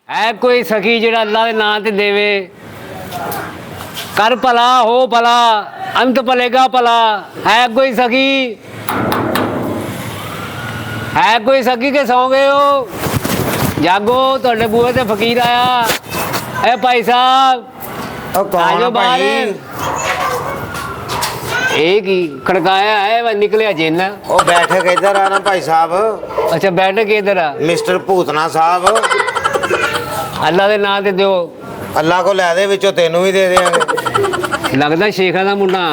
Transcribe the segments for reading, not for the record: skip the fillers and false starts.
है कोई सखी जेड़ा अल्लाह दे नाम ते देवे कर भला हो भला अंत भलेगा भला। है कोई सखी के सौ गए हो जागो तुहाडे बूहे ते फकीर आया। ए भाई साहब आजो बाहर। एक ही खड़काया है निकलिया जेल। ओ बैठक इधर आना भाई साहब। अच्छा बैठक इधर आ मिस्टर भूतना साहब। अल्लाह दे नाम ते दिओ। अल्लाह को लै दे विचों तेनू भी दे देंगे। लगदा शेखा दा मुंडा।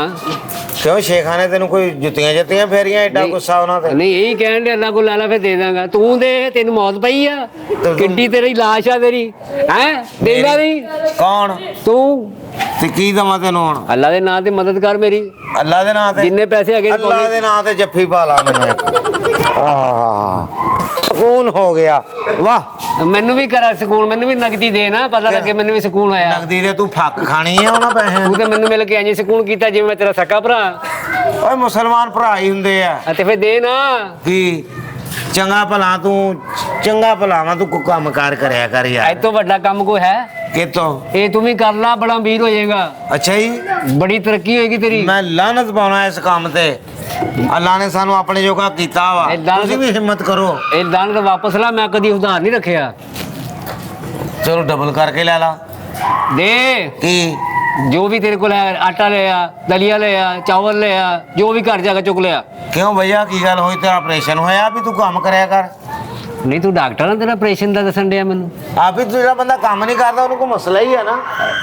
क्यों शेखा ने तेन कोई जुत्तियां जत्तियां फेरियां एडा गुस्सा होना ते नहीं यही कहन दे अल्लाह को ला फिर दे देंगा। तू दे तेन मौत पई आ किड्डी तेरी लाश आ तेरी हैं देगा नहीं कौन तू ते की दवा तेन हुण अल्लाह दे नाम ते मदद कर मेरी। अल्लाह दे नाम ते जिन्ने पैसे अगे अल्लाह दे नाम ते जफ्फी पा ला मैनू। सुकून हो गया वाह। मैनू भी करा सुकून मैनू भी नगदी दे ना पता लगे मैनू भी सुकून आया। नगदी दे तू फक खानी है उन्हां पैसे तू ते मैनू मिल के इंज सुकून कीता जिवें मैं तेरा सक्का भरा। ओए मुसलमान भरा ही हुंदे आ ते फिर दे ना की चंगा भला तू चंगा भलावा तू कोई काम कार करया कर यार। अज तो वड्डा काम कोई है कितों ये तू भी कर ला बड़ा अमीर हो जाएगा। अच्छा जी बड़ी तरक्की होएगी तेरी। मैं लानत पाउणा इस काम ते अल्लाह ने सानू अपने जोगा कीता वा तुसीं भी हिम्मत करो। ये दान वापस ला मैं कदी उधार नहीं रखिया। चलो डबल करके ले ला दे की जो भी तेरे को है आटा ले आ दलिया ले आ चावल ले आ जो भी घर जाकर चुक लिया। क्यों भैया की गल होई तेरा ऑपरेशन होया भी तू काम करया कर। नहीं तू डॉक्टर ना तेरा ऑपरेशन दा दसन दिया मैनू। आप ही जेड़ा बंदा काम नहीं करदा उनको कोई मसला ही है ना।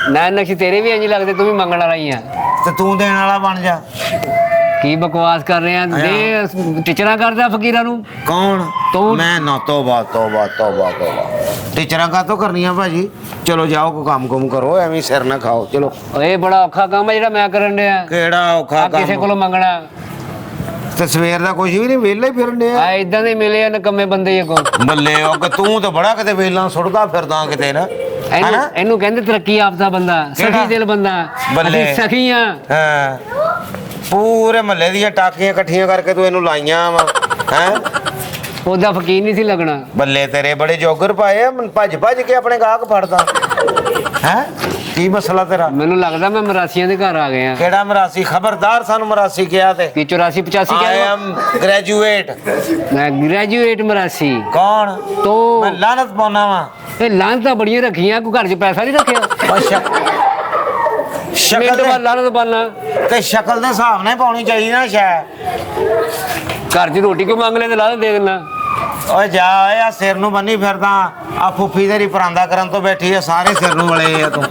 ना नक्श तेरे भी इंज लगदे तू भी मंगण वाला ही है ते तू देण वाला बन जा। की बकवास कर रहे हैं दे टीचरा करदा फकीरां नू। कौन तू मैं ना तौबा तौबा तौबा तौबा टीचरां का तो करनियां भाजी। चलो जाओ को काम कुम करो एवें सिर ना खाओ। चलो ओए बड़ा औखा काम है जेड़ा मैं करन दिया। केड़ा औखा काम किसे कोलों मंगना ते सवेर दा कुछ भी नहीं वेला ही फिरन दिया। आ इदां दे मिले नकम्मे बंदे ये को बल्ले ओ तू तो बड़ा किते वेला सुटदा फिरदा किते ना ਇਹਨੂੰ ਕਹਿੰਦੇ ਤਰੱਕੀ ਆਪਦਾ ਬੰਦਾ ਸਖੀ ਦਿਲ ਬੰਦਾ ਬੱਲੇ ਅਸੀਂ ਸਖੀਆਂ। ਹਾਂ ਪੂਰੇ ਮਹੱਲੇ ਦੀਆਂ ਟਾਕੀਆਂ ਇਕੱਠੀਆਂ ਕਰਕੇ ਤੂੰ ਇਹਨੂੰ ਲਾਈਆਂ ਵਾ ਹੈ। ਉਹਦਾ ਫਕੀਰ ਨਹੀਂ ਸੀ ਲੱਗਣਾ। ਬੱਲੇ ਤੇਰੇ ਬੜੇ ਜੋਗਰ ਪਾਏ ਭੱਜ ਭੱਜ ਕੇ ਆਪਣੇ ਗਾਹਕ ਫੜਦਾ ਹੈ। ਕੀ ਮਸਲਾ ਤੇਰਾ? ਮੈਨੂੰ ਲੱਗਦਾ ਮੈਂ ਮਰਾਸੀਆਂ ਦੇ ਘਰ ਆ ਗਿਆ। ਕਿਹੜਾ ਮਰਾਸੀ? ਖਬਰਦਾਰ ਸਾਨੂੰ ਮਰਾਸੀ ਕਿਹਾ ਤੇ ਕੀ 84 85 ਆਈ ਐਮ ਗ੍ਰੈਜੂਏਟ। ਮੈਂ ਗ੍ਰੈਜੂਏਟ ਮਰਾਸੀ। ਕੌਣ ਤੋ ਮੈਂ ਲਾਨਤ ਪਾਉਣਾ ਵਾ। ਇਹ ਲਾਨਤਾਂ ਬੜੀਆਂ ਰੱਖੀਆਂ ਕੋਈ ਘਰ 'ਚ ਪੈਸਾ ਨਹੀਂ ਰੱਖਿਆ। ਅੱਛਾ ਸ਼ਕਲ ਤੇ ਲਾਨਤ ਪਾਣਾ ਤੇ ਸ਼ਕਲ ਦੇ ਹਿਸਾਬ ਨਾਲ ਪਾਉਣੀ ਚਾਹੀਦੀ ਨਾ ਸ਼ਾਇਦ। ਘਰ 'ਚ ਰੋਟੀ ਕਿਉਂ ਮੰਗ ਲੈ ਤੇ ਲਾਨਤ ਦੇ ਦੇਣਾ। ਓਏ ਜਾ ਆ ਸਿਰ ਨੂੰ ਬੰਨੀ ਫਿਰਦਾ ਆ ਫੁੱਫੀ ਤੇਰੀ ਪਰਾਂਦਾ ਕਰਨ ਤੋਂ ਬੈਠੀ ਆ ਸਾਰੇ ਸਿਰ ਨੂੰ ਵਲੇ ਆ ਤੂੰ।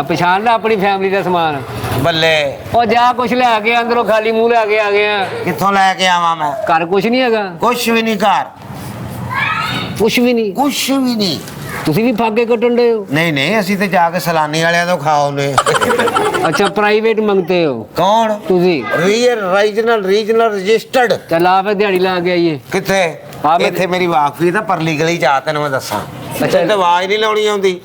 ਪਛਾਣ ਲੈ ਆਪਣੀ ਫੈਮਿਲੀ ਦਾ ਸਮਾਨ। ਬੱਲੇ ਉਹ ਜਾ ਕੁਛ ਲੈ ਕੇ ਅੰਦਰੋਂ ਖਾਲੀ ਮੂੰਹ ਲੈ ਕੇ ਆ ਗਿਆ। ਕਿੱਥੋਂ ਲੈ ਕੇ ਆਵਾਂ ਮੈਂ? ਘਰ ਕੁਛ ਨਹੀਂ ਹੈਗਾ। ਕੁਛ ਵੀ ਨਹੀਂ ਘਰ ਕੁਛ ਵੀ ਨਹੀਂ। ਕੁਛ ਵੀ ਨਹੀਂ। ਤੁਸੀਂ ਵੀ ਫਾਕੇ ਕੱਟਣ ਦੇ ਹੋ? ਨਹੀਂ ਨਹੀਂ ਅਸੀਂ ਤੇ ਜਾ ਕੇ ਸਲਾਨੀ ਵਾਲਿਆਂ ਤੋਂ ਖਾਓਨੇ। ਅੱਛਾ ਪ੍ਰਾਈਵੇਟ ਮੰਗਤੇ ਹੋ? ਕੌਣ ਤੁਸੀਂ? Regional registered. ਚੱਲ ਆ ਫਿਰ ਦਿਹਾੜੀ ਲਾ ਕੇ ਆਈਏ। ਕਿੱਥੇ? ਇੱਥੇ ਮੇਰੀ ਵਾਕਫੀ ਤਾਂ ਪਰਲੀ ਗਲੀ ਚ ਆ ਤੈਨੂੰ ਮੈਂ ਦੱਸਾਂ। ਅੱਛਾ ਤੇ ਆਵਾਜ਼ ਨਹੀਂ ਲਾਉਣੀ ਆਉਂਦੀ?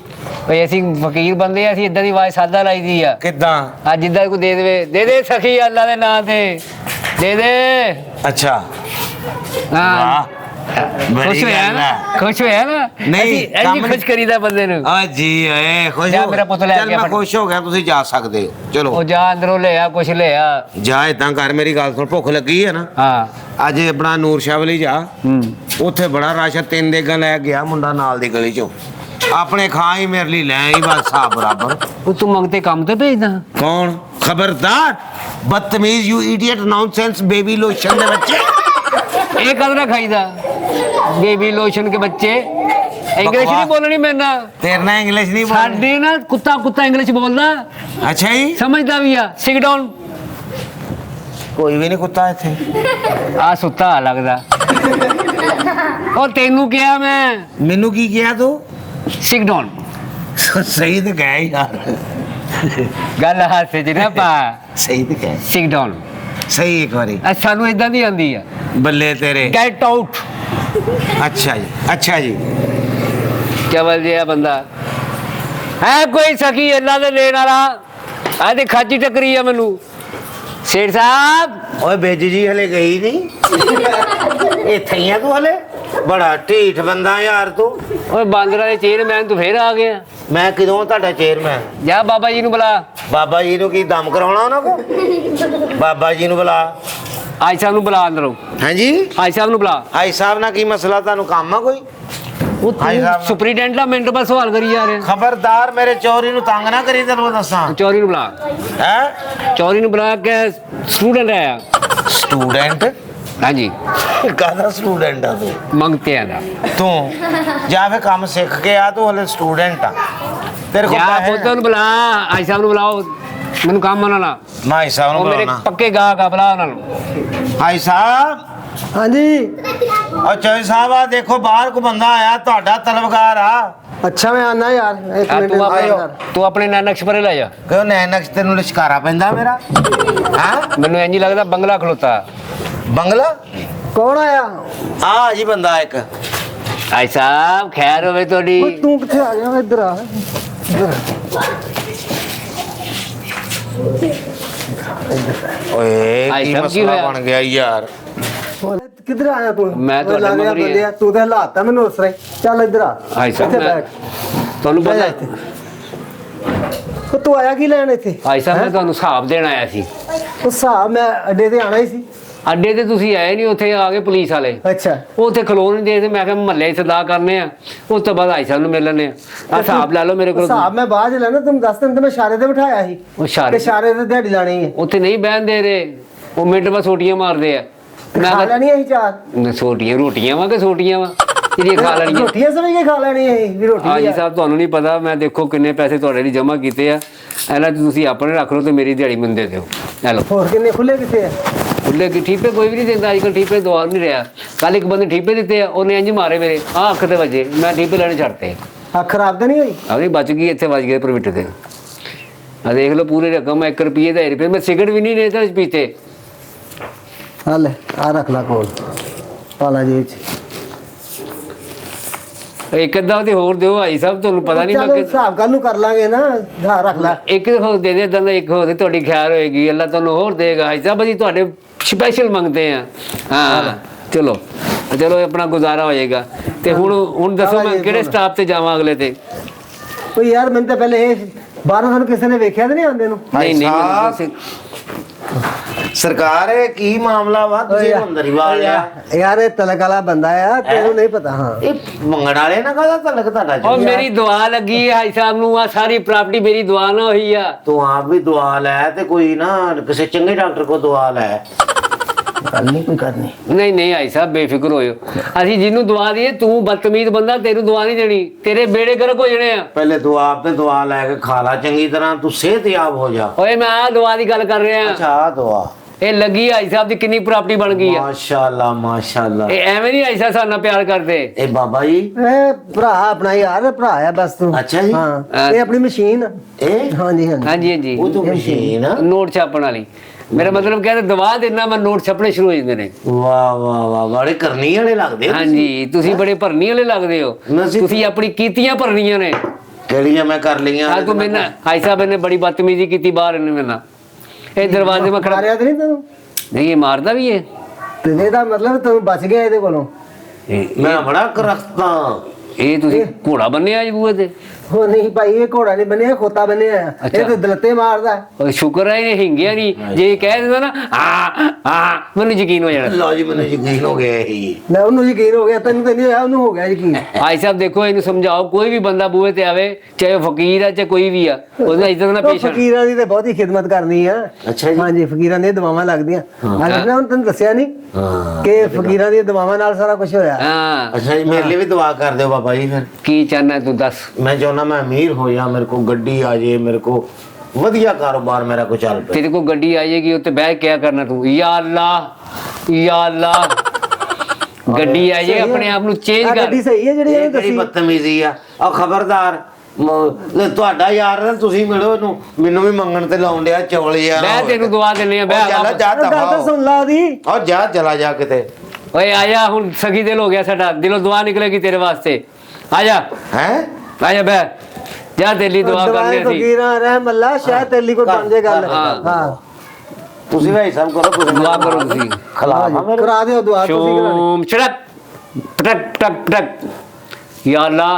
ਓਏ ਅਸੀਂ ਫਕੀਰ ਬੰਦੇ ਆ ਅਸੀਂ ਇਦਾਂ ਦੀ ਆਵਾਜ਼ ਸਾਦਾ ਲਾਈ ਦੀ ਆ। ਕਿੱਦਾਂ? ਆ ਜਿੱਦਾਂ ਕੋਈ ਦੇ ਦੇਵੇ ਦੇ ਦੇ ਸਖੀ ਅੱਲਾ ਦੇ ਨਾਂ ਤੇ ਦੇ ਦੇ। ਅੱਛਾ ਹਾਂ ਖੁਸ਼ ਹੋਇਆ ਨਾ? ਖੁਸ਼ ਹੋਇਆ ਨਾ? ਨਹੀਂ ਇੰਨੀ ਖੁਸ਼ ਕਰੀਦਾ ਬੰਦੇ ਨੂੰ। ਓ ਜੀ ਓਏ ਖੁਸ਼ ਜਾ ਹੋ ਮੇਰਾ ਪੁੱਤ ਲੈ ਚੱਲ ਮੈਂ ਖੁਸ਼ ਹੋ ਗਿਆ ਤੁਸੀਂ ਜਾ ਸਕਦੇ ਹੋ। ਚਲੋ ਉਹ ਜਾ ਅੰਦਰੋਂ ਲੈ ਆ ਕੁਛ ਲੈ ਆ। ਜਾ ਇਦਾਂ ਕਰ ਮੇਰੀ ਗੱਲ ਸੁਣ ਭੁੱਖ ਲੱਗੀ ਹੈ ਨਾ। ਹਾਂ ਅੱਜ ਆਪਣਾ ਨੂਰ ਸ਼ਾਹ ਵਾਲੀ ਜਾ ਉੱਥੇ ਬੜਾ ਰਸ਼ 3 ਦੇਗਾਂ ਲੈ ਗਿਆ ਮੁੰਡਾ ਨਾਲ ਦੀ ਗਲੀ ਚੋਂ ਆਪਣੇ ਖਾਂ ਹੀ ਮੇਰੇ ਲਈ ਲੈ ਆਈ ਬਸ ਸਾਹ ਬਰਾਬਰ। ਉਹ ਤੂੰ ਮੰਗਤੇ ਕੰਮ ਤੇ ਭੇਜਦਾ? ਕੌਣ? ਖਬਰਦਾਰ ਬਦਤਮੀਜ਼ you idiot nonsense baby lotion ਦੇ ਬੱਚੇ। ਇਹ ਕਦਰਾ ਖਾਈਦਾ ਬੇਬੀ ਲੋਸ਼ਨ ਕੇ ਬੱਚੇ। ਇੰਗਲਿਸ਼ ਨਹੀਂ ਬੋਲਣੀ ਮੈਨਾਂ। ਤੇਰੇ ਨਾਲ ਇੰਗਲਿਸ਼ ਨਹੀਂ ਬੋਲਣੀ। ਸਾਡੇ ਨਾ ਕੁੱਤਾ ਕੁੱਤਾ ਇੰਗਲਿਸ਼ ਬੋਲਦਾ। ਅੱਛਾ ਜੀ ਸਮਝਦਾ ਵੀ ਆ। Sit down. ਕੋਈ ਵੀ ਨਹੀਂ ਕੁੱਤਾ ਇੱਥੇ। ਆ ਸੁੱਤਾ ਲੱਗਦਾ। ਉਹ ਤੈਨੂੰ ਕਿਹਾ ਮੈਂ। ਮੈਨੂੰ ਕੀ ਕਿਹਾ ਤੂੰ? Sit down. ਸਹੀ ਤੇ ਕਹਿ ਯਾਰ। ਗੱਲ ਹਾਸੇ ਚ ਨਾ ਪਾ। ਸਹੀ ਤੇ ਕਹਿ। Sit down. ਸਹੀ ਇੱਕ ਵਾਰੀ। ਸਾਨੂੰ ਇਦਾਂ ਦੀ ਆਂਦੀ ਆ। ਬੱਲੇ ਤੇਰੇ। Get out. ਅੱਛਾ ਜੀ ਅੱਛਾ ਜੀ। ਚਵਲ ਜਿਹਾ ਬੰਦਾ ਹੈ ਕੋਈ ਸਖੀ ਅੱਲਾ ਦੇ ਦੇਣ ਵਾਲਾ। ਆ ਤੇ ਖਾਜੀ ਟੱਕਰੀ ਆ ਮੈਨੂੰ। ਸੇਠ ਸਾਹਿਬ ਓਏ ਬੇਜੀ ਜੀ ਹਲੇ ਗਈ ਨਹੀਂ ਇੱਥੇ ਹੀ ਆ ਤੂੰ ਹਲੇ? ਬੜਾ ਢੀਠ ਬੰਦਾ ਯਾਰ ਤੂੰ। ਓਏ ਬਾਂਦਰਾਂ ਦੇ ਚੇਅਰਮੈਨ ਤੂੰ ਫੇਰ ਆ ਗਿਆ। ਮੈਂ ਕਿਦੋਂ ਤੁਹਾਡਾ ਚੇਅਰਮੈਨ? ਜਾ ਬਾਬਾ ਜੀ ਨੂੰ ਬੁਲਾ। ਬਾਬਾ ਜੀ ਨੂੰ ਕੀ ਦਮ ਕਰਾਉਣਾ ਉਹਨਾਂ ਕੋ? ਬਾਬਾ ਜੀ ਨੂੰ ਬੁਲਾ। ਆਈ ਸਾਹਿਬ ਨੂੰ ਬੁਲਾ ਅੰਦਰੋਂ। ਹਾਂਜੀ ਆਈ ਸਾਹਿਬ ਨੂੰ ਬੁਲਾ। ਆਈ ਸਾਹਿਬ ਨਾਲ ਕੀ ਮਸਲਾ? ਤੁਹਾਨੂੰ ਕੰਮ ਆ ਕੋਈ? ਉਹ ਆਈ ਸਾਹਿਬ ਸੁਪਰੀਡੈਂਟ ਦਾ ਮਿੰਟ ਬਾਅਦ ਸਵਾਲ ਕਰੀ ਜਾ ਰਿਹਾ। ਖਬਰਦਾਰ ਮੇਰੇ ਚੋਰੀ ਨੂੰ ਤੰਗ ਨਾ ਕਰੀ, ਤੈਨੂੰ ਦੱਸਾਂ। ਚੌਰੀ ਨੂੰ ਬੁਲਾ। ਹੈ ਚੌਰੀ ਨੂੰ ਬੁਲਾ ਕੇ ਸਟੂਡੈਂਟ ਆਇਆ। ਸਟੂਡੈਂਟ? ਹਾਂਜੀ ਕਾਹਦਾ ਸਟੂਡੈਂਟ ਆ ਤੂੰ? ਮੰਗਤੇ ਆਦਾ। ਤੂੰ ਜਾ ਫੇ ਕੰਮ ਸਿੱਖ ਕੇ ਆ, ਤੂੰ ਹਲੇ ਸਟੂਡੈਂਟ ਆ। ਤੇਰੇ ਕੋਲ ਜਾ ਪੈਸੇ? ਪੁੱਤ ਨੂੰ ਬੁਲਾ। ਆਈ ਸਾਹਿਬ ਨੂੰ ਬੁਲਾਓ, ਮੈਨੂੰ ਕੰਮ ਆਉਣਾ ਨਾ। ਮਾਈ ਸਾਹਿਬ ਨੂੰ ਉਹ ਮੇਰੇ ਬੁਲਾਉਣਾ। ਪੱਕੇ ਗਾਹਕ ਆ, ਬੁਲਾ ਉਹਨਾਂ ਨੂੰ। ਹਾਈ ਸਾਹਿਬ। ਹਾਂਜੀ। ਉਹ ਚੌਧਰੀ ਸਾਹਿਬ ਆ ਦੇਖੋ, ਬਾਹਰ ਕੋ ਬੰਦਾ ਆਇਆ, ਤੁਹਾਡਾ ਤਲਬਕਾਰ ਆ। ਅੱਛਾ ਮੈਂ ਆਨਾ ਯਾਰ, ਇੱਕ ਆ ਮਿੰਟ ਤੂੰ ਆਪਣੇ ਆਇਓ। ਤੂੰ ਆਪਣੇ ਨਾਨਕ ਪਰੇ ਲੈ ਜਾ। ਕਿਉਂ ਨੈਨਕਸ਼ ਤੈਨੂੰ ਲਿਸ਼ਕਾਰਾ ਪੈਂਦਾ ਮੇਰਾ? ਹਾਂ ਮੈਨੂੰ ਇੰਜ ਲੱਗਦਾ ਬੰਗਲਾ ਖਲੋਤਾ। ਬੰਗਲਾ? ਕੌਣ ਆਇਆ? ਆ ਜੀ ਬੰਦਾ ਇੱਕ। ਆਈ ਸਾਹਿਬ ਖੈਰ ਹੋਵੇ ਓਏ ਤੁਹਾਡੀ। ਤੂੰ ਕਿੱਥੇ ਆ ਗਿਆ? ਇੱਧਰ ਆ, ਇੱਧਰ। ਓਏ ਹਾਈ ਕੀ ਸਾਹਿਬ, ਕੀ ਮਸਲਾ ਹੋਇਆ? ਬਣ ਗਿਆ ਯਾਰ? ਓਏ, ਕਿੱਧਰ ਆਇਆ ਤੂੰ? ਮੈਂ ਤੁਹਾਡੇ ਓਏ, ਲੱਗਿਆ ਮਗਰ ਹੀ ਬੰਦੇ ਆ, ਤੂੰ ਤੇ ਹਲਾਤਾ ਮੈਨੂੰ ਉਸ ਤਰ੍ਹਾਂ ਹੀ। ਚੱਲ ਇੱਧਰ ਆ। ਆਈ ਸਾਹਿਬ ਇੱਥੇ ਮੈਂ ਬੈਠ। ਤੁਹਾਨੂੰ ਬਹਿ ਜਾ ਪਤਾ ਇੱਥੇ। ਉਹ ਤੂੰ ਆਇਆ ਕੀ ਲੈਣ ਇੱਥੇ? ਆਈ ਸਾਹਿਬ ਮੈਂ ਤੁਹਾਨੂੰ ਹਿਸਾਬ ਦੇਣ ਆਇਆ ਸੀ। ਉਹ ਹਿਸਾਬ ਮੈਂ ਅੱਡੇ ਤੇ ਆਣਾ ਹੀ ਸੀ। ਅੱਡੇ ਤੇ ਤੁਸੀਂ ਆਏ ਨਹੀਂ, ਉੱਥੇ ਆ ਗਏ ਪੁਲਿਸ ਵਾਲੇ। ਅੱਛਾ ਉਹ ਉੱਥੇ ਖਲੋ ਨਹੀਂ ਦੇ ਤੇ ਮੈਂ ਕਿਹਾ ਮਹੱਲੇ ਸਦਾ ਕਰਨੇ ਆ, ਉਸ ਤੋਂ ਬਾਅਦ ਆਈ ਸਾਹਿਬ ਨੂੰ ਮਿਲ ਲੈਣੇ ਆ। ਆ ਹਿਸਾਬ ਲੈ ਲਓ ਮੇਰੇ ਕੋਲ। ਹਿਸਾਬ ਮੈਂ ਬਾਅਦ ਚ ਲੈਣਾ, ਤੈਨੂੰ ਦੱਸ ਦਿਨ ਤੇ ਮੈਂ ਇਸ਼ਾਰੇ ਤੇ ਬਿਠਾਇਆ ਸੀ ਉਹ ਕਿ ਸ਼ਾਰੇ ਇਸ਼ਾਰੇ ਤੇ ਦਿਹਾੜੀ ਲਾਣੀ ਹੈ। ਉੱਥੇ ਨਹੀਂ ਬਹਿਣ ਦੇ ਰਹੇ, ਉਹ ਮਿੰਟ ਬਾਅਦ ਸੋਟੀਆਂ ਮਾਰਦੇ ਆ। ਮੈਂ ਖਾ ਕਿਹਾ ਲੈਣੀ ਅਸੀਂ ਚਾਰ ਸੋਟੀਆਂ ਰੋਟੀਆਂ ਵਾ ਕਿ ਸੋਟੀਆਂ ਵਾ ਜਿਹੜੀਆਂ ਖਾ ਲੈਣੀਆਂ। ਰੋਟੀਆਂ ਸਮਝ ਕੇ ਖਾ ਲੈਣੀ ਹੈ ਵੀ ਰੋਟੀ ਹਾਂਜੀ ਨਹੀਂ ਆ। ਸਾਹਿਬ ਤੁਹਾਨੂੰ ਨਹੀਂ ਪਤਾ, ਮੈਂ ਦੇਖੋ ਕਿੰਨੇ ਪੈਸੇ ਤੁਹਾਡੇ ਲਈ ਜਮ੍ਹਾਂ ਕੀਤੇ ਆ। ਇਹਨਾਂ 'ਚ ਤੁਸੀਂ ਆਪਣੇ ਰੱਖ ਲਓ ਤੇ ਮੇਰੀ ਦਿਹਾੜੀ ਮੈਨੂੰ ਦੇ ਦਿਓ। ਲੈ ਲਓ। ਹੋਰ ਕਿੰਨੇ ਖੁੱਲੇ ਕਿੱਥੇ ਆ? ਖੁੱਲੇ ਕੀ ਠੀਪੇ ਕੋਈ ਵੀ ਨਹੀਂ ਦਿੰਦਾ ਅੱਜ ਕੱਲ੍ਹ, ਠੀਪੇ ਦਵਾ ਨਹੀਂ ਰਿਹਾ। ਕੱਲ ਇੱਕ ਬੰਦੇ ਠੀਪੇ ਦਿੱਤੇ ਆ, ਉਹਨੇ ਇੰਜ ਮਾਰੇ ਮੇਰੇ ਆਹ ਅੱਖ ਤੇ ਵੱਜੇ, ਮੈਂ ਠੀਪੇ ਲੈਣੇ ਛੱਡਤੇ। ਅੱਖ ਖਰਾਬ ਤਾਂ ਨਹੀਂ ਹੋਈ? ਆਪਣੀ ਬਚ ਗਈ, ਇੱਥੇ ਵੱਜ ਗਏ ਪ੍ਰਵਿੱਟ ਤੇ। ਆ ਦੇਖ ਲਓ ਪੂਰੀ ਰਕਮ 1 ਰੁਪਏ ਦਾ 1 ਰੁਪਏ। ਮੈਂ ਸਿਗਰਟ ਵੀ ਨਹੀਂ ਲੈਤਾ ਪੀਤੇ। ਆ ਲੈ ਆ ਰੱਖ ਲਾ ਕੋਲ, ਪਾਲਾ ਜੀ ਚ। ਇੱਕ ਅੱਧਾ ਤੇ ਹੋਰ ਦਿਓ ਭਾਈ ਸਾਹਿਬ, ਤੁਹਾਨੂੰ ਪਤਾ ਨਹੀਂ ਚੱਲ ਮੈਂ ਹਿਸਾਬ ਕੱਲ ਨੂੰ ਕਰ ਲਾਂਗੇ ਨਾ। ਹਾਂ ਰੱਖ ਲੈ। ਇੱਕ ਹੋਰ ਦੇ ਦੇ ਦੰਦਾ, ਇੱਕ ਹੋਰ ਦੇ, ਤੁਹਾਡੀ ਖੈਰ ਹੋਏਗੀ, ਅੱਲਾ ਤੁਹਾਨੂੰ ਹੋਰ ਦੇਗਾ। ਭਾਈ ਸਾਹਿਬ ਅਸੀਂ ਤੁਹਾਡੇ ਸਪੈਸ਼ਲ ਮੰਗਦੇ ਆ। ਹਾਂ ਚਲੋ ਚਲੋ ਆਪਣਾ ਗੁਜ਼ਾਰਾ ਹੋ ਜਾਏਗਾ। ਤੇ ਹੁਣ ਦੱਸੋ ਮੈਂ ਕਿਹੜੇ ਸਟਾਫ ਤੇ ਜਾਵਾਂ ਅਗਲੇ ਤੇ? ਉਹ ਯਾਰ ਮੈਨੂੰ ਤਾਂ ਪਹਿਲੇ ਇਹ ਬਾਹਰੋਂ ਸਾਨੂੰ ਕਿਸੇ ਨੇ ਵੇਖਿਆ ਤਾਂ ਨਹੀਂ ਆਉਂਦੇ ਨੂੰ। ਨਹੀਂ ਨਹੀਂ ਮੈਨੂੰ ਸਾਹਿਬ। ਦੱਸੇ। ਸਰਕਾਰ ਇਹ ਕੀ ਮਾਮਲਾ ਵਾ? ਤੁਸੀਂ ਅੰਦਰ ਹੀ ਵਾਲ ਲਿਆ। ਯਾਰ ਇਹ ਤਲਕ ਵਾਲਾ ਬੰਦਾ ਆ, ਤੈਨੂੰ ਨਹੀਂ ਪਤਾ। ਹਾਂ ਇਹ ਮੰਗਣ ਵਾਲੇ ਨਾ ਕਾਹਦਾ ਤਲਕ ਤੁਹਾਡਾ ਉਹ ਜੀ? ਮੇਰੀ ਦੁਆ ਲੱਗੀ ਹੈ ਭਾਈ ਸਾਹਿਬ ਨੂੰ, ਆ ਸਾਰੀ ਪ੍ਰਾਪਰਟੀ ਮੇਰੀ ਦੁਆ ਨਾਲ ਹੋਈ ਆ। ਤੂੰ ਆਪ ਵੀ ਦੁਆ ਲੈ ਤੇ ਕੋਈ ਨਾ ਕਿਸੇ ਚੰਗੇ ਡਾਕਟਰ ਕੋ ਦੁਆ ਲੈ। ਗੱਲ ਨਹੀਂ ਕੋਈ ਕਰਨੀ। ਨਹੀਂ ਨਹੀਂ ਭਾਈ ਸਾਹਿਬ ਬੇਫਿਕਰ ਹੋਇਓ, ਅਸੀਂ ਜਿਹਨੂੰ ਦੁਆ ਦਈਏ, ਤੂੰ ਬਦਤਮੀਜ਼ ਬੰਦਾ, ਤੈਨੂੰ ਦੁਆ ਨਹੀਂ ਦੇਣੀ, ਤੇਰੇ ਬੇੜੇ ਗਰਕ ਹੋ ਜਾਣੇ ਆ। ਪਹਿਲੇ ਤੂੰ ਆਪ ਤੇ ਦੁਆ ਲੈ ਕੇ ਖਾ ਲਾ ਚੰਗੀ ਤਰ੍ਹਾਂ, ਤੂੰ ਸਿਹਤਯਾਬ ਹੋ ਜਾ। ਓਏ ਮੈਂ ਆ ਦੁਆ ਦੀ ਗੱਲ ਕਰ ਰਿਹਾ। ਅੱਛਾ ਆਹ ਦੁਆ। ਇਹ ਲੱਗੀ ਭਾਈ ਸਾਹਿਬ ਦੀ ਕਿੰਨੀ ਪ੍ਰਾਪਰਟੀ ਬਣ ਗਈ ਆ। ਮਾਸ਼ਾਅੱਲਾ ਮਾਸ਼ਾਅੱਲਾ। ਇਹ ਐਵੇਂ ਨਹੀਂ ਭਾਈ ਸਾਹਿਬ ਸਾਡੇ ਨਾਲ ਪਿਆਰ ਕਰਦੇ। ਇਹ ਬਾਬਾ ਜੀ ਇਹ ਭਰਾ ਆਪਣਾ ਯਾਰ, ਭਰਾ ਆ ਬਸ ਤੂੰ। ਅੱਛਾ ਜੀ। ਹਾਂ ਇਹ ਆਪਣੀ ਮਸ਼ੀਨ। ਇਹ ਹਾਂਜੀ ਹਾਂਜੀ ਹਾਂਜੀ ਹਾਂਜੀ ਉਹ ਤੋਂ ਮਸ਼ੀਨ ਆ? ਨੋਟ ਛਾਪਣ ਵਾਲੀ। ਮੇਰਾ ਮਤਲਬ ਕਹਿੰਦੇ ਦਵਾ ਦੇਣਾ, ਮੈਂ ਨੋਟ ਛਪਣੇ ਸ਼ੁਰੂ ਹੋ ਜਾਂਦੇ ਨੇ। ਵਾਹ ਵਾਹ ਵਾਹ, ਬੜੇ ਕਰਨੀ ਵਾਲੇ ਲੱਗਦੇ ਹੋ ਤੁਸੀਂ। ਹਾਂਜੀ ਤੁਸੀਂ ਬੜੇ ਭਰਨੀ ਵਾਲੇ ਲੱਗਦੇ ਹੋ। ਨਸੀਬ- ਤੁਸੀਂ ਆਪਣੀ ਕੀਤੀਆਂ ਭਰਨੀਆਂ ਨੇ। ਕਿਹੜੀਆਂ ਮੈਂ ਕਰ ਲਈਆਂ? ਆ ਤੂੰ ਮੈਨਾਂ ਭਾਈ ਸਾਹਿਬ ਨੇ ਬੜੀ ਬਦਤਮੀਜ਼ੀ ਕੀਤੀ ਬਾਹਰ ਇਹਨੇ ਮੇਰੇ ਨਾਲ। ਇਹ ਦਰਵਾਜ਼ੇ ਮੈਂ ਖੜਾ ਮਾਰਿਆ ਤਾਂ ਨਹੀਂ ਤੈਨੂੰ? ਨਹੀਂ, ਇਹ ਮਾਰਦਾ ਵੀ ਹੈ। ਤੇ ਇਹਦਾ ਮਤਲਬ ਤੂੰ ਬਚ ਗਿਆ ਇਹਦੇ ਕੋਲੋਂ। ਮੈਂ ਬੜਾ ਕਰਖਤਾ। ਇਹ ਤੁਸੀਂ ਘੋੜਾ ਬੰਨਿਆ ਜੀ ਬੂਹੇ ਤੇ। ਉਹ ਨਹੀਂ ਭਾਈ, ਇਹ ਘੋੜਾ ਨਹੀਂ ਬਣਿਆ, ਖੋਤਾ ਬਣਿਆ ਆ। ਅੱਛਾ। ਇਹ ਤੇ ਦਲਤੇ ਮਾਰਦਾ ਹੈ। ਉਹ ਸ਼ੁਕਰ ਹੈ ਇਹ ਹਿੰਗਿਆ ਨਹੀਂ। ਜੇ ਇਹ ਕਹਿ ਦਿੰਦਾ ਨਾ ਮੈਨੂੰ ਯਕੀਨ ਹੋ ਜਾਣਾ। ਲਓ ਜੀ ਮੈਨੂੰ ਯਕੀਨ ਹੋ ਗਿਆ ਹੀ। ਮੈਂ ਉਹਨੂੰ ਯਕੀਨ ਹੋ ਗਿਆ, ਤੈਨੂੰ ਤਾਂ ਨਹੀਂ ਹੋਇਆ, ਉਹਨੂੰ ਹੋ ਗਿਆ ਯਕੀਨ। ਭਾਈ ਸਾਹਿਬ ਦੇਖੋ ਇਹਨੂੰ ਸਮਝਾਓ, ਕੋਈ ਵੀ ਬੰਦਾ ਬੂਹੇ ਤੇ ਆਵੇ, ਚਾਹੇ ਉਹ ਫਕੀਰ ਆ ਚਾਹੇ ਕੋਈ ਵੀ ਆ, ਉਹਦਾ ਇੱਜ਼ਤ ਨਾਲ ਉਹ ਪੇਸ਼ ਆਉਣਾ। ਫਕੀਰਾਂ ਦੀ ਤੇ ਬਹੁਤੀ ਖਿਦਮਤ ਕਰਨੀ ਆ। ਅੱਛਾ ਜੀ। ਹਾਂਜੀ ਫਕੀਰਾਂ ਦੀਆਂ ਦੁਆਵਾਂ ਲੱਗਦੀਆਂ। ਅੱਜ ਮੈਂ ਤੈਨੂੰ ਦੱਸਿਆ ਨਹੀਂ ਹਾਂ ਕਿ ਫਕੀਰਾਂ ਦੀਆਂ ਦੁਆਵਾਂ ਨਾਲ ਸਾਰਾ ਕੁਝ ਹੋਇਆ। ਹਾਂ ਅੱਛਾ ਜੀ, ਮੇਰੇ ਲਈ ਵੀ ਦੁਆ ਕਰ ਦਿਓ ਬਾਬਾ ਜੀ। ਫਿਰ ਕੀ ਚਾਹਨਾ ਤੂੰ ਦੱਸ। ਮੈਂ ਚਾਹੁੰਦਾ ਮੈਂ ਅਮੀਰ ਹੋ ਜਾ, ਮੇਰੇ ਕੋ ਗੱਡੀ ਆ ਜੇ, ਮੇਰੇ ਕੋ ਵਧੀਆ ਕਾਰੋਬਾਰ ਮੇਰਾ ਕੋ ਚੱਲ ਪਏ। ਤੇਰੇ ਕੋਲ ਗੱਡੀ ਆ ਜਾਏਗੀ, ਉੱਤੇ ਬਹਿ ਕੇ ਕਿਆ ਕਰਨਾ ਤੂੰ? ਯਾ ਅੱਲਾ ਗੱਡੀ ਆ ਜਾਏ, ਆਪਣੇ ਆਪ ਨੂੰ ਚੇਂਜ ਆਹ ਕਰ। ਗੱਡੀ ਸਹੀ ਹੈ ਜਿਹੜੀ ਇਹ ਇਹਨੇ ਕਿਹੜੀ ਦੱਸੀ। ਬਦਤਮੀਜ਼ੀ ਆ? ਆ ਖਬਰਦਾਰ ਤੁਹਾਡਾ ਯਾਰ ਨਾ, ਤੁਸੀਂ ਮਿਲੋ ਇਹਨੂੰ, ਮੈਨੂੰ ਵੀ ਮੰਗਣ ਤੇ ਲਾਉਣ ਡਿਆ ਚੌਲ ਯਾਰ। ਬਹਿ ਤੈਨੂੰ ਦੁਆ ਦਿੰਨੇ ਆ, ਉਹ ਚੱਲ ਬਹਿ। ਜਾ ਗੱਲ ਤਾਂ ਸੁਣ ਲਾ ਦੀ। ਉਹ ਜਾ ਚਲਾ ਜਾ ਕਿਤੇ। ਓਏ ਆਇਆ, ਹੁਣ ਸਖੀ ਦਿਲ ਹੋ ਗਿਆ ਸਾਡਾ, ਦਿਲੋਂ ਦੁਆ ਨਿਕਲੇਗੀ ਤੇਰੇ ਵਾਸਤੇ। ਆਜਾ ਹੈ ਆਜਾ ਬਹਿ ਜਾ, ਤੇਰੀ ਦੁਆ ਕਰਨੀ ਸੀ। ਫਕੀਰਾਂ ਰਹਿਮ ਅੱਲਾ, ਸ਼ਾਇਦ ਤੇਲੀ ਕੋਈ ਬਣ ਜੇ ਗੱਲ। ਹਾਂ। ਹਾਂ ਤੁਸੀਂ ਭਾਈ ਸਾਹਿਬ ਕਰੋ, ਤੁਸੀਂ ਦੁਆ ਕਰੋ ਤੁਸੀਂ। ਖਿਲਾਫ ਆ ਮੇਰੇ। ਕਰਾ ਦਿਓ ਦੁਆ ਤੁਸੀਂ ਕਰਾਣੀ। ਸ਼ੂਮ ਸ਼ਰਤ ਪਟਕ ਟਕ ਪਟਕ। ਯਾ ਅੱਲਾ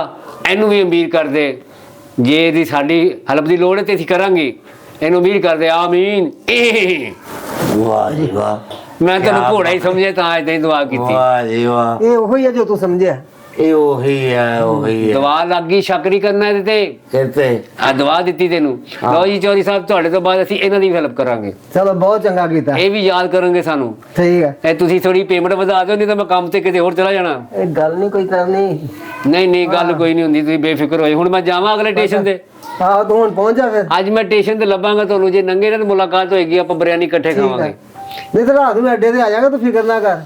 ਇਹਨੂੰ ਵੀ ਅਮੀਰ ਕਰ ਦੇ, ਜੇ ਇਹਦੀ ਸਾਡੀ ਹੈਲਪ ਦੀ ਲੋੜ ਹੈ ਤੇ ਅਸੀਂ ਕਰਾਂਗੇ, ਇਹਨੂੰ ਅਮੀਰ ਕਰ ਦੇ ਆਮੀਨ। ਵਾਹ ਜੀ ਵਾਹ, ਮੈਂ ਤੈਨੂੰ ਘੋੜਾ ਹੀ ਸਮਝਿਆ ਤਾਂ ਅੱਜ ਦੀ ਦੁਆ ਕੀਤੀ। ਵਾਹ ਜੀ ਵਾਹ, ਇਹ ਉਹੀ ਹੈ ਜੋ ਤੂੰ ਸਮਝਿਆ। ਇਹ ਉਹੀ ਹੈ, ਉਹੀ ਹੈ। ਦੁਆ ਲੱਗ ਗਈ, ਸ਼ੱਕ ਨਹੀਂ ਕਰਨਾ ਇਹਦੇ ਤੇ। ਕਿਤੇ ਆ ਦੁਆ ਦਿੱਤੀ ਤੈਨੂੰ। ਲਓ ਜੀ ਚੌਧਰੀ ਸਾਹਿਬ, ਤੁਹਾਡੇ ਤੋਂ ਬਾਅਦ ਅਸੀਂ ਇਹਨਾਂ ਦੀ ਵੀ ਹੈਲਪ ਕਰਾਂਗੇ। ਚਲੋ ਬਹੁਤ ਚੰਗਾ ਕੀਤਾ। ਇਹ ਵੀ ਯਾਦ ਕਰਨਗੇ ਸਾਨੂੰ। ਠੀਕ ਹੈ, ਇਹ ਤੁਸੀਂ ਥੋੜੀ ਪੇਮੈਂਟ ਵਧਾ ਦਿਓ, ਨਹੀਂ ਤਾਂ ਮੈਂ ਕੰਮ ਤੇ ਕਿਤੇ ਹੋਰ ਚਲਾ ਜਾਣਾ। ਇਹ ਗੱਲ ਨਹੀਂ ਕੋਈ ਕਰਨੀ। ਨਹੀਂ ਨਹੀਂ, ਗੱਲ ਕੋਈ ਨਹੀਂ ਹੁੰਦੀ, ਤੁਸੀਂ ਬੇਫਿਕਰ ਹੋਏ। ਹੁਣ ਮੈਂ ਜਾਵਾਂ ਅਗਲੇ ਸਟੇਸ਼ਨ ਤੇ। ਹਾਂ ਤੂੰ ਹੁਣ ਪਹੁੰਚ ਜਾ ਫਿਰ। ਅੱਜ ਮੈਂ ਸਟੇਸ਼ਨ ਤੇ ਲੱਭਾਂਗਾ ਤੁਹਾਨੂੰ, ਜੇ ਨੰਗੇ ਨਾਲ ਤਾਂ ਮੁਲਾਕਾਤ ਹੋਏਗੀ, ਆਪਾਂ ਬਿਰਿਆਨੀ ਇਕੱਠੇ ਠੀਕ ਖਾਵਾਂਗੇ। ਹੈ, ਨਹੀਂ ਤਾਂ ਰਾਤ ਨੂੰ ਅੱਡੇ ਤੇ ਆ ਜਾਗਾ, ਤੂੰ ਫਿਕਰ ਨਾ ਕਰ।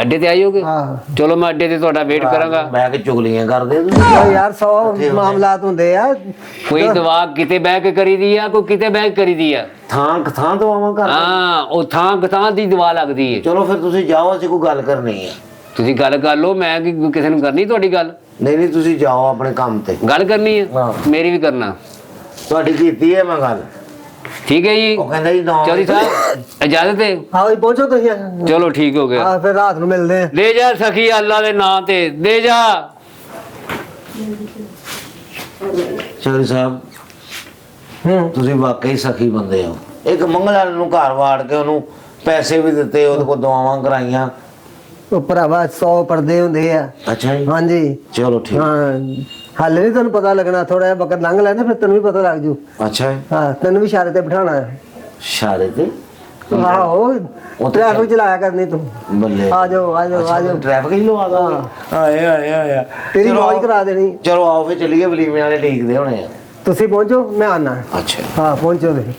ਅੱਡੇ ਤੇ ਆਇਓਗੇ? ਹਾਂ ਚਲੋ ਮੈਂ ਅੱਡੇ ਤੇ ਤੁਹਾਡਾ ਵੇਟ ਕਰਾਂਗਾ। ਬਹਿ ਕੇ ਚੁਗਲੀਆਂ ਕਰਦੇ ਓ ਯਾਰ 100 ਮਾਮਲਾਤ ਹੁੰਦੇ ਆ। ਕੋਈ ਦਵਾ ਕਿਤੇ ਬਹਿ ਕੇ ਕਰੀਦੀ ਆ, ਕੋਈ ਕਿਤੇ ਬਹਿ ਕੇ ਕਰੀਦੀ ਆ। ਥਾਂ ਦਵਾਵਾਂ ਕਰ। ਹਾਂ, ਉਹ ਥਾਂ ਦੀ ਦਵਾ ਲੱਗਦੀ ਹੈ। ਚਲੋ ਫਿਰ ਤੁਸੀਂ ਜਾਓ, ਅਸੀਂ ਕੋਈ ਗੱਲ ਕਰਨੀ ਹੈ। ਤੁਸੀਂ ਗੱਲ ਕਰ ਲਓ, ਮੈਂ ਕਿਸੇ ਨੂੰ ਕਰਨੀ ਤੁਹਾਡੀ ਗੱਲ? ਨਹੀਂ ਤੁਸੀਂ ਜਾਓ ਆਪਣੇ ਕੰਮ ਤੇ। ਗੱਲ ਕਰਨੀ ਹੈ, ਹਾਂ। ਮੇਰੀ ਵੀ ਕਰਨਾ। ਤੁਹਾਡੀ ਕੀਤੀ ਹੈ ਮੈਂ ਗੱਲ। ਠੀਕ ਹੈ ਜੀ ਉਹ ਕਹਿੰਦਾ ਜੀ ਨਾ ਚੌਧਰੀ ਸਾਹਿਬ, ਇਜਾਜ਼ਤ ਹੈ? ਹਾਂ ਵੀ ਪਹੁੰਚੋ ਤੁਸੀਂ। ਚਲੋ ਠੀਕ ਹੋ ਗਿਆ। ਹਾਂ ਫਿਰ ਰਾਤ ਨੂੰ ਮਿਲਦੇ ਆ। ਦੇ ਜਾ ਸਖੀ ਅੱਲਾ ਦੇ ਨਾਂ ਤੇ, ਦੇ ਜਾ। ਚੌਧਰੀ ਸਾਹਿਬ, ਤੁਸੀਂ ਵਾਕਈ ਸਖੀ ਬੰਦੇ ਹੋ। ਇੱਕ ਮੰਗਲ ਨੂੰ ਘਰ ਵਾੜ ਕੇ ਉਹਨੂੰ ਪੈਸੇ ਵੀ ਦਿੱਤੇ, ਉਹਦੇ ਕੋਲ ਦੁਆਵਾਂ ਕਰਾਈਆਂ। ਉਹ ਭਰਾਵਾ 100 ਪਰਦੇ ਹੁੰਦੇ ਆ। ਅੱਛਾ ਜੀ, ਹਾਂਜੀ ਚਲੋ ਠੀਕ। ਹਾਂ, ਹਾਲੇ ਨਹੀਂ ਤੈਨੂੰ ਪਤਾ ਲੱਗਣਾ, ਥੋੜਾ ਜਿਹਾ ਵਕਤ ਲੰਘ ਲੈਣਾ ਫਿਰ ਤੈਨੂੰ ਵੀ ਪਤਾ ਲੱਗ ਜੂ। ਅੱਛਾ ਜੀ, ਹਾਂ ਤੈਨੂੰ ਵੀ ਇਸ਼ਾਰੇ ਤੇ ਬਿਠਾਣਾ ਹੈ। ਇਸ਼ਾਰੇ ਤੇ ਆਹੋ ਉਹ ਤੇ ਟ੍ਰੈਫਿਕ ਚਲਾਇਆ ਕਰਨੀ ਤੂੰ। ਬੱਲੇ ਆ ਜਾਓ ਆ ਜਾਓ ਆ ਜਾਓ। ਟ੍ਰੈਫਿਕ ਹੀ ਲਵਾ ਦੋ। ਆਏ ਆਏ ਆਏ, ਤੇਰੀ ਮੌਜ ਕਰਾ ਦੇਣੀ। ਚਲੋ ਆਓ ਫਿਰ ਚੱਲੀਏ, ਵਲੀਮੇ ਵਾਲੇ ਢੀਕਦੇ ਹੋਣੇ ਆ। ਤੁਸੀਂ ਪਹੁੰਚੋ, ਮੈਂ ਆਨਾ। ਅੱਛਾ ਹਾਂ ਪਹੁੰਚੋ ਤੁਸੀਂ।